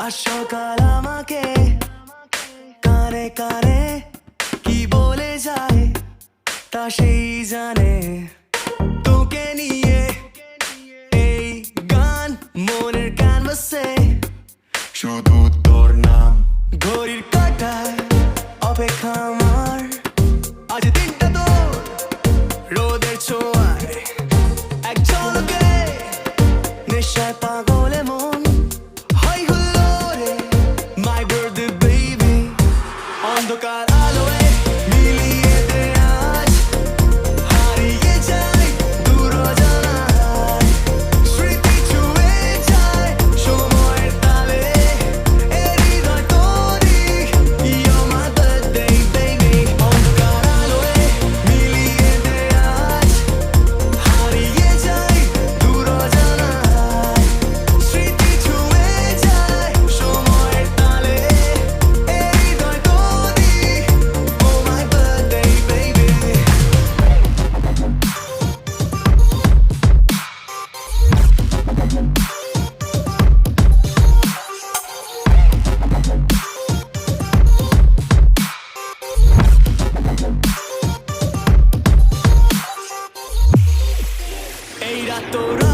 আর সকাল আমাকে কানে কানে কি বলে যায় তা সেই জানে। তোকে নিয়ে এই গান মনের ক্যানভাসে, শুধু তোর নাম ঘড়ির কাঁটায় অপেক্ষা আমার। আজ দিনটা তোর রোদের ছোঁয়ায় এক ঝলকে নেশায় পাগলে মন হয় হুল্লোড়ে। মাই বার্থডে বেবি অন্ধকার আলোয় মিলিয়ে দে আজ, হারিয়ে যাই দূর অজানায়। স্মৃতি ছুঁয়ে যায় সময়ের তালে, এ হৃদয় তোরই। You're my birthday baby অন্ধকার আলোয় মিলিয়ে দে আজ, হারিয়ে যাই দূর অজানায়। স্মৃতি ছুঁয়ে যায় সময়ের তালে, এ হৃদয় তোরই। Oh my birthday baby। এই রাত তোরা